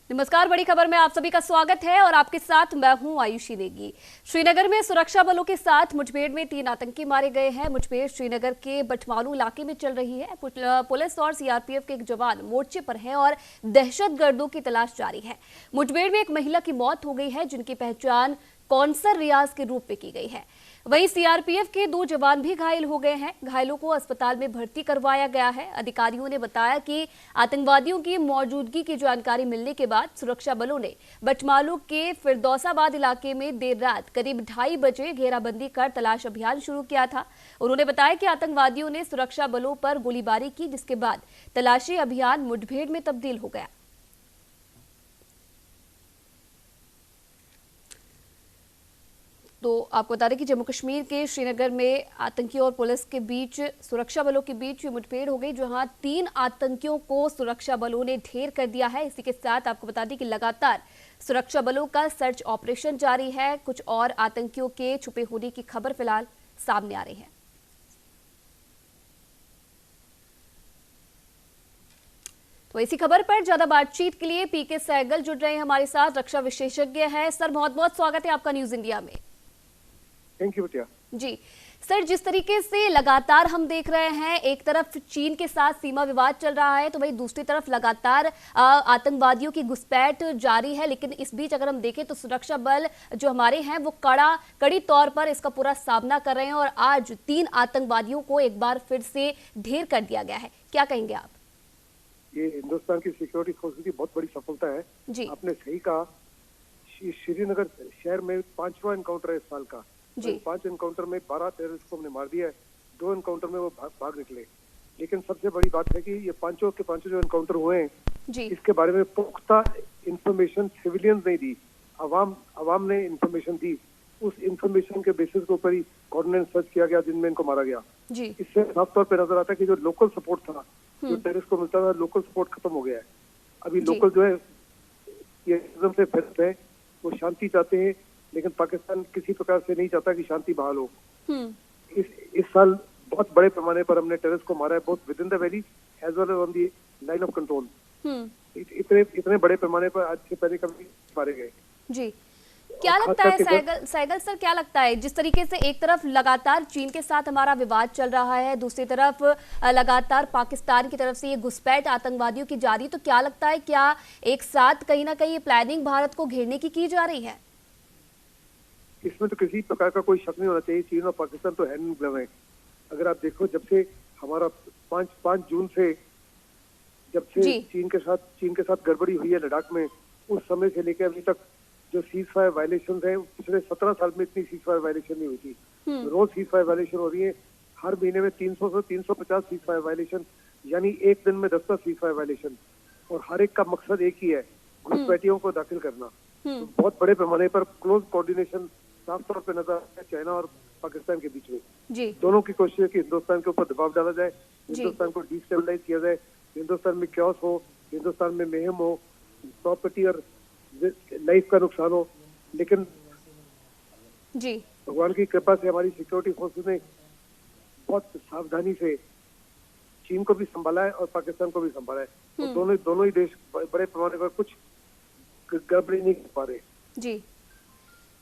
नमस्कार, बड़ी खबर में आप सभी का स्वागत है और आपके साथ मैं हूं आयुषी नेगी। श्रीनगर में सुरक्षा बलों के साथ मुठभेड़ में 3 आतंकी मारे गए हैं। मुठभेड़ श्रीनगर के बटमालू इलाके में चल रही है। पुलिस और सीआरपीएफ के एक जवान मोर्चे पर है और दहशतगर्दों की तलाश जारी है। मुठभेड़ में एक महिला की मौत हो गई है, जिनकी पहचान कौंसर रियाज के रूप में की गई है। वहीं सीआरपीएफ के 2 जवान भी घायल हो गए हैं। घायलों को अस्पताल में भर्ती करवाया गया है। अधिकारियों ने बताया कि आतंकवादियों की मौजूदगी की जानकारी मिलने के बाद सुरक्षा बलों ने बटमालू के फिरदौसाबाद इलाके में देर रात करीब 2:30 बजे घेराबंदी कर तलाश अभियान शुरू किया था। उन्होंने बताया कि आतंकवादियों ने सुरक्षा बलों पर गोलीबारी की, जिसके बाद तलाशी अभियान मुठभेड़ में तब्दील हो गया। तो आपको बता दें कि जम्मू कश्मीर के श्रीनगर में आतंकियों और पुलिस के बीच, सुरक्षा बलों के बीच मुठभेड़ हो गई, जहां 3 आतंकियों को सुरक्षा बलों ने ढेर कर दिया है। इसी के साथ आपको बता दें कि लगातार सुरक्षा बलों का सर्च ऑपरेशन जारी है। कुछ और आतंकियों के छुपे होने की खबर फिलहाल सामने आ रही है। तो इसी खबर पर ज्यादा बातचीत के लिए पीके सहगल जुड़ रहे हैं हमारे साथ, रक्षा विशेषज्ञ हैं। सर, बहुत बहुत स्वागत है आपका न्यूज इंडिया में। थैंक यू बिटिया। जी सर, जिस तरीके से लगातार हम देख रहे हैं, एक तरफ चीन के साथ सीमा विवाद चल रहा है, तो वहीं दूसरी तरफ लगातार आतंकवादियों की घुसपैठ जारी है। लेकिन इस बीच अगर हम देखें तो सुरक्षा बल जो हमारे हैं वो कड़ी तौर पर इसका पूरा सामना कर रहे हैं और आज 3 आतंकवादियों को एक बार फिर से ढेर कर दिया गया है। क्या कहेंगे आप? ये हिंदुस्तान की सिक्योरिटी फोर्स की बहुत बड़ी सफलता है जी। आपने सही कहा, श्रीनगर शहर में 5वां एनकाउंटर है इस साल का। जी। 5 एनकाउंटर में 12 टेररिस्ट को हमने मार दिया है। 2 एनकाउंटर में वो भाग निकले। लेकिन सबसे बड़ी बात है कि ये पांचों जो एनकाउंटर हुए हैं जी, इसके बारे में पुख्ता इंफॉर्मेशन सिविलियंस नहीं दी, अवाम ने इंफॉर्मेशन दी। उस इंफॉर्मेशन के बेसिस के ऊपर ही कोऑर्डिनेट सर्च किया गया, जिनमें इनको मारा गया जी। इससे साफ तौर पर नजर आता है कि जो लोकल सपोर्ट था, जो टेररिस्ट को मिलता था, लोकल सपोर्ट खत्म हो गया है। अभी लोकल जो है ये एकदम से फिर है, वो शांति चाहते हैं, लेकिन पाकिस्तान किसी प्रकार से नहीं चाहता कि शांति बहाल हो। इस साल बहुत बड़े पैमाने पर हमने टेररिस्ट को मारा है, both within the valley as well as on the line of control. इतने बड़े पैमाने पर आज से पहले कभी मारे गए जी। क्या लगता है सहगल सर, क्या लगता है जिस तरीके से एक तरफ लगातार चीन के साथ हमारा विवाद चल रहा है, दूसरी तरफ लगातार पाकिस्तान की तरफ से ये घुसपैठ आतंकवादियों की जारी, तो क्या लगता है क्या एक साथ कहीं ना कहीं प्लानिंग भारत को घेरने की जा रही है? इसमें तो किसी प्रकार का कोई शक नहीं होना चाहिए। चीन और पाकिस्तान तो हैंड इन ग्लव है। अगर आप देखो, जब से हमारा 5 जून से जब से चीन के साथ गड़बड़ी हुई है लद्दाख में, उस समय से लेकर अभी तक जो सीज फायर वायलेशन है, पिछले 17 साल में इतनी सीज फायर वायलेशन नहीं हुई थी। रोज सीज फायर वायलेशन हो रही है। हर महीने में 300 से 350 सीज फायर वायलेशन, यानी एक दिन में 10 सीज फायर वायलेशन, और हर एक का मकसद एक ही है, घुसपैठियों को दाखिल करना। तो बहुत बड़े पैमाने पर क्लोज कोऑर्डिनेशन साफ तौर पर नजर आता है चाइना और पाकिस्तान के बीच में जी। दोनों की कोशिश है कि हिंदुस्तान के ऊपर दबाव डाला जाए, हिंदुस्तान को डिस्टेबलाइज किया जाए, हिंदुस्तान में क्योस हो, हिंदुस्तान में मेहम हो, प्रॉपर्टी और लाइफ का नुकसान हो। लेकिन जी, भगवान की कृपा से हमारी सिक्योरिटी फोर्सेस ने बहुत सावधानी से चीन को भी संभाला है और पाकिस्तान को भी संभाला है। तो दोनों ही देश बड़े पैमाने पर कुछ गड़बड़ी नहीं कर पा रहे जी।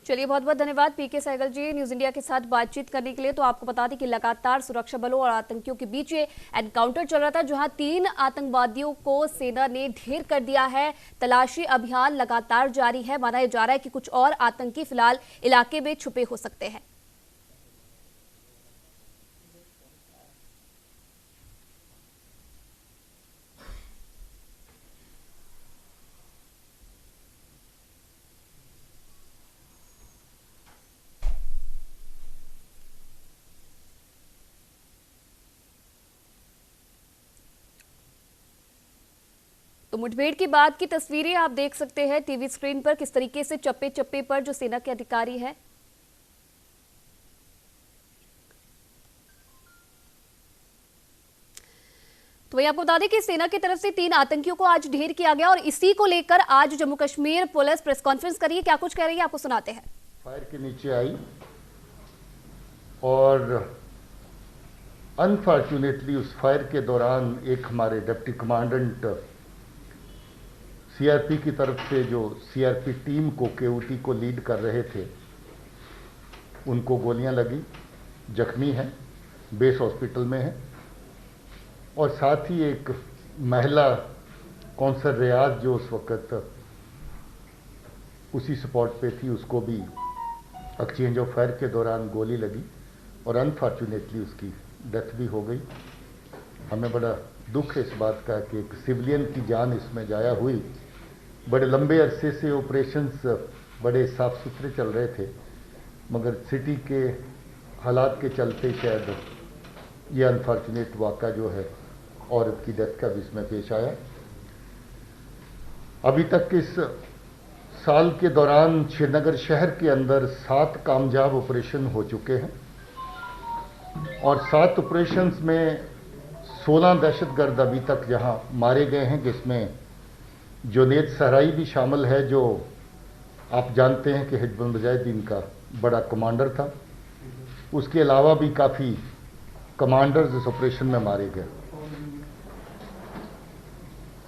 चलिए, बहुत बहुत धन्यवाद पीके सहगल जी न्यूज इंडिया के साथ बातचीत करने के लिए। तो आपको बता दें कि लगातार सुरक्षा बलों और आतंकियों के बीच ये एनकाउंटर चल रहा था, जहां 3 आतंकवादियों को सेना ने ढेर कर दिया है। तलाशी अभियान लगातार जारी है। माना जा रहा है कि कुछ और आतंकी फिलहाल इलाके में छुपे हो सकते हैं। तो मुठभेड़ के बाद की तस्वीरें आप देख सकते हैं टीवी स्क्रीन पर, किस तरीके से चप्पे चप्पे पर जो सेना के अधिकारी हैं तो वही आपको बता दें कि सेना की तरफ से 3 आतंकियों को आज ढेर किया गया और इसी को लेकर आज Jammu Kashmir police press conference करी है। क्या कुछ कह रही है आपको सुनाते हैं। फायर के नीचे आई और अनफॉर्चुनेटली उस फायर के दौरान एक हमारे डिप्टी कमांडेंट सीआरपी की तरफ से जो सीआरपी टीम को केओटी को लीड कर रहे थे उनको गोलियां लगी, जख्मी हैं, बेस हॉस्पिटल में है। और साथ ही एक महिला कौंसल रियाज जो उस वक़्त उसी स्पॉट पे थी, उसको भी एक्सचेंज ऑफ फायर के दौरान गोली लगी और अनफॉर्चुनेटली उसकी डेथ भी हो गई। हमें बड़ा दुख है इस बात का कि एक सिविलियन की जान इसमें जाया हुई। बड़े लंबे अरसे से ऑपरेशंस बड़े साफ सुथरे चल रहे थे, मगर सिटी के हालात के चलते शायद ये अनफॉर्चुनेट वाक़ा जो है औरत की डेथ का भी इसमें पेश आया। अभी तक इस साल के दौरान श्रीनगर शहर के अंदर 7 कामयाब ऑपरेशन हो चुके हैं और 7 ऑपरेशंस में 16 दहशतगर्द अभी तक जहां मारे गए हैं, जिसमें जुनैद सहराई भी शामिल है, जो आप जानते हैं कि हिजबुल मुजाहिदीन का बड़ा कमांडर था। उसके अलावा भी काफ़ी कमांडर्स इस ऑपरेशन में मारे गए।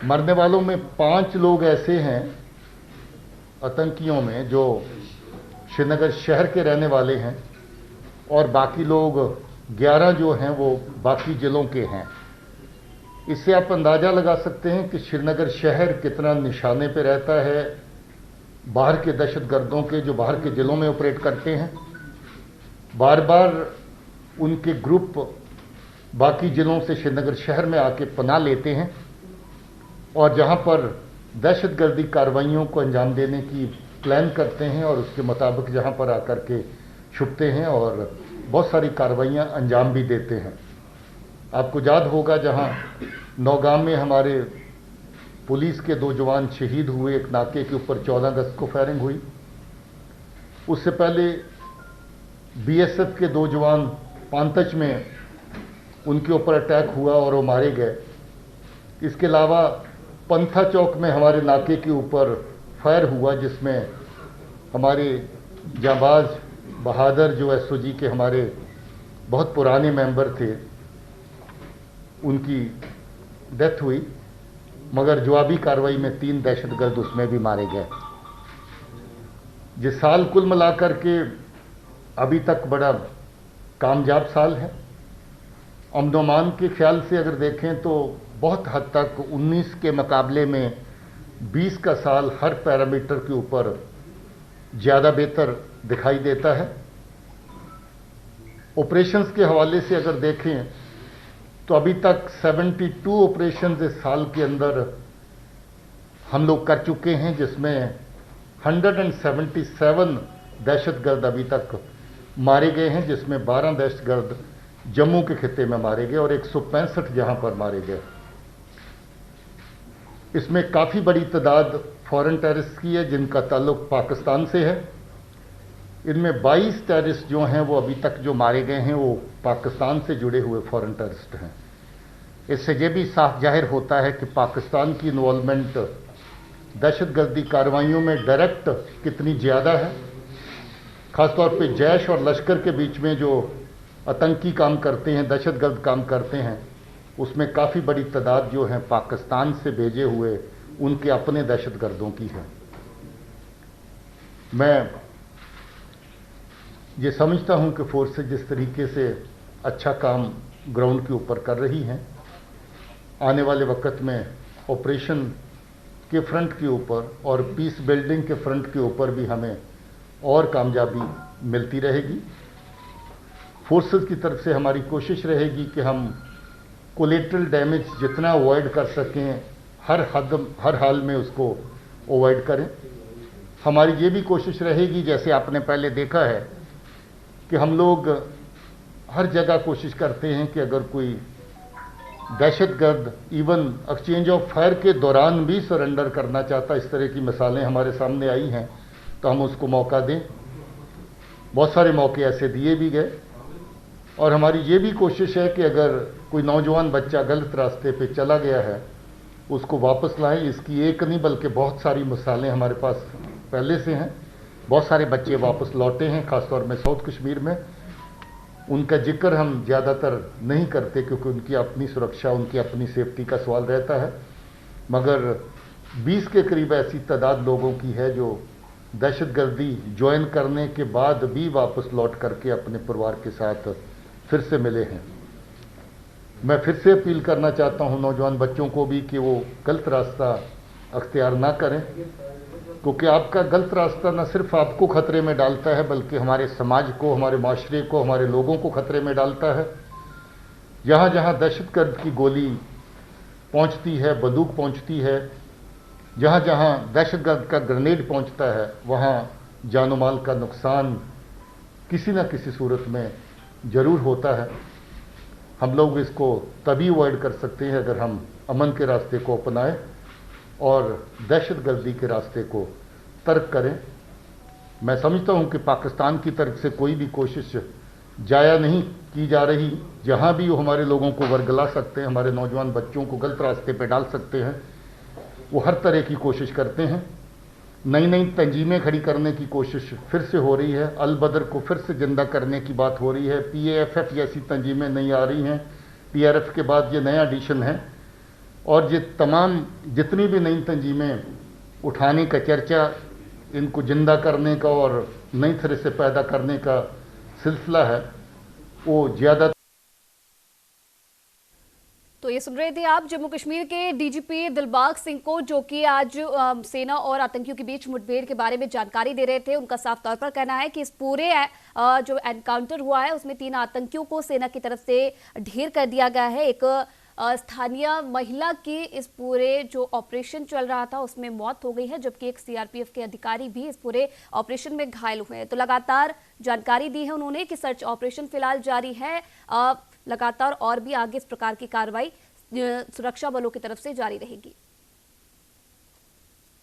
मरने वालों में 5 लोग ऐसे हैं आतंकियों में जो श्रीनगर शहर के रहने वाले हैं और बाकी लोग 11 जो हैं वो बाकी जिलों के हैं। इससे आप अंदाज़ा लगा सकते हैं कि श्रीनगर शहर कितना निशाने पे रहता है बाहर के दहशतगर्दों के, जो बाहर के जिलों में ऑपरेट करते हैं। बार बार उनके ग्रुप बाकी जिलों से श्रीनगर शहर में आके पनाह लेते हैं और जहां पर दहशतगर्दी कार्रवाइयों को अंजाम देने की प्लान करते हैं और उसके मुताबिक जहां पर आकर के छुपते हैं और बहुत सारी कार्रवाइयां अंजाम भी देते हैं। आपको याद होगा जहां नौगाम में हमारे पुलिस के 2 जवान शहीद हुए, एक नाके के ऊपर 14 अगस्त को फायरिंग हुई। उससे पहले बीएसएफ के 2 जवान पांतच में उनके ऊपर अटैक हुआ और वो मारे गए। इसके अलावा पंथा चौक में हमारे नाके के ऊपर फायर हुआ, जिसमें हमारे जाबाज बहादुर जो एसओजी के हमारे बहुत पुराने मेंबर थे, उनकी डेथ हुई, मगर जवाबी कार्रवाई में 3 दहशतगर्द उसमें भी मारे गए। ये साल कुल मिलाकर के अभी तक बड़ा कामयाब साल है। अमन और अमान के ख्याल से अगर देखें तो बहुत हद तक 19 के मुकाबले में 20 का साल हर पैरामीटर के ऊपर ज़्यादा बेहतर दिखाई देता है। ऑपरेशंस के हवाले से अगर देखें तो अभी तक 72 ऑपरेशंस इस साल के अंदर हम लोग कर चुके हैं, जिसमें 177 दहशतगर्द अभी तक मारे गए हैं, जिसमें 12 दहशतगर्द जम्मू के खित्ते में मारे गए और 165 जहां पर मारे गए। इसमें काफ़ी बड़ी तादाद फॉरेन टेररिस्ट की है जिनका ताल्लुक पाकिस्तान से है। इनमें 22 टेररिस्ट जो हैं वो अभी तक जो मारे गए हैं वो पाकिस्तान से जुड़े हुए फॉरेन टेररिस्ट हैं। इससे ये भी साफ जाहिर होता है कि पाकिस्तान की इन्वॉल्वमेंट दहशतगर्दी कार्रवाइयों में डायरेक्ट कितनी ज़्यादा है। ख़ासतौर पे जैश और लश्कर के बीच में जो आतंकी काम करते हैं, दहशतगर्द काम करते हैं, उसमें काफ़ी बड़ी तादाद जो है पाकिस्तान से भेजे हुए उनके अपने दहशतगर्दों की है। मैं ये समझता हूं कि फोर्सेज जिस तरीके से अच्छा काम ग्राउंड के ऊपर कर रही हैं, आने वाले वक्त में ऑपरेशन के फ्रंट के ऊपर और पीस बिल्डिंग के फ्रंट के ऊपर भी हमें और कामयाबी मिलती रहेगी। फोर्सेस की तरफ से हमारी कोशिश रहेगी कि हम कोलेटरल डैमेज जितना अवॉइड कर सकें, हर हाल में उसको अवॉइड करें। हमारी ये भी कोशिश रहेगी, जैसे आपने पहले देखा है कि हम लोग हर जगह कोशिश करते हैं कि अगर कोई दहशतगर्द इवन एक्सचेंज ऑफ फायर के दौरान भी सरेंडर करना चाहता, इस तरह की मिसालें हमारे सामने आई हैं, तो हम उसको मौका दें। बहुत सारे मौके ऐसे दिए भी गए और हमारी ये भी कोशिश है कि अगर कोई नौजवान बच्चा गलत रास्ते पे चला गया है उसको वापस लाएं। इसकी एक नहीं बल्कि बहुत सारी मिसालें हमारे पास पहले से हैं। बहुत सारे बच्चे वापस लौटे हैं, ख़ासतौर में साउथ कश्मीर में। उनका जिक्र हम ज़्यादातर नहीं करते क्योंकि उनकी अपनी सुरक्षा, उनकी अपनी सेफ्टी का सवाल रहता है, मगर 20 के करीब ऐसी तादाद लोगों की है जो दहशतगर्दी ज्वाइन करने के बाद भी वापस लौट करके अपने परिवार के साथ फिर से मिले हैं। मैं फिर से अपील करना चाहता हूं नौजवान बच्चों को भी कि वो गलत रास्ता अख्तियार ना करें, क्योंकि आपका गलत रास्ता न सिर्फ आपको खतरे में डालता है बल्कि हमारे समाज को, हमारे माशरे को, हमारे लोगों को खतरे में डालता है। जहाँ जहाँ दहशतगर्द की गोली पहुँचती है, बंदूक पहुँचती है, जहाँ जहाँ दहशतगर्द का ग्रेनेड पहुँचता है, वहाँ जानो माल का नुकसान किसी न किसी सूरत में ज़रूर होता है। हम लोग इसको तभी अवॉइड कर सकते हैं अगर हम अमन के रास्ते को अपनाएं और दहशतगर्दी के रास्ते को तर्क करें। मैं समझता हूं कि पाकिस्तान की तरफ से कोई भी कोशिश जाया नहीं की जा रही। जहां भी वो हमारे लोगों को वर्गला सकते हैं, हमारे नौजवान बच्चों को गलत रास्ते पे डाल सकते हैं, वो हर तरह की कोशिश करते हैं। नई नई तंजीमें खड़ी करने की कोशिश फिर से हो रही है, अल बदर को फिर से जिंदा करने की बात हो रही है, PAFF जैसी तंजीमें नहीं आ रही हैं, PRF के बाद ये नया एडिशन है और ये तमाम जितनी भी नई तंजीमें उठाने का चर्चा, इनको जिंदा करने का और नई तरह से पैदा करने का सिलसिला है, वो ज़्यादा। तो ये सुन रहे थे आप जम्मू कश्मीर के DGP दिलबाग सिंह को, जो कि आज सेना और आतंकियों के बीच मुठभेड़ के बारे में जानकारी दे रहे थे। उनका साफ तौर पर कहना है कि इस पूरे जो एनकाउंटर हुआ है उसमें 3 आतंकियों को सेना की तरफ से ढेर कर दिया गया है। एक स्थानीय महिला की इस पूरे जो ऑपरेशन चल रहा था उसमें मौत हो गई है, जबकि एक CRPF के अधिकारी भी इस पूरे ऑपरेशन में घायल हुए हैं। तो लगातार जानकारी दी है उन्होंने कि सर्च ऑपरेशन फिलहाल जारी है, लगातार और भी आगे इस प्रकार की कार्रवाई सुरक्षा बलों की तरफ से जारी रहेगी।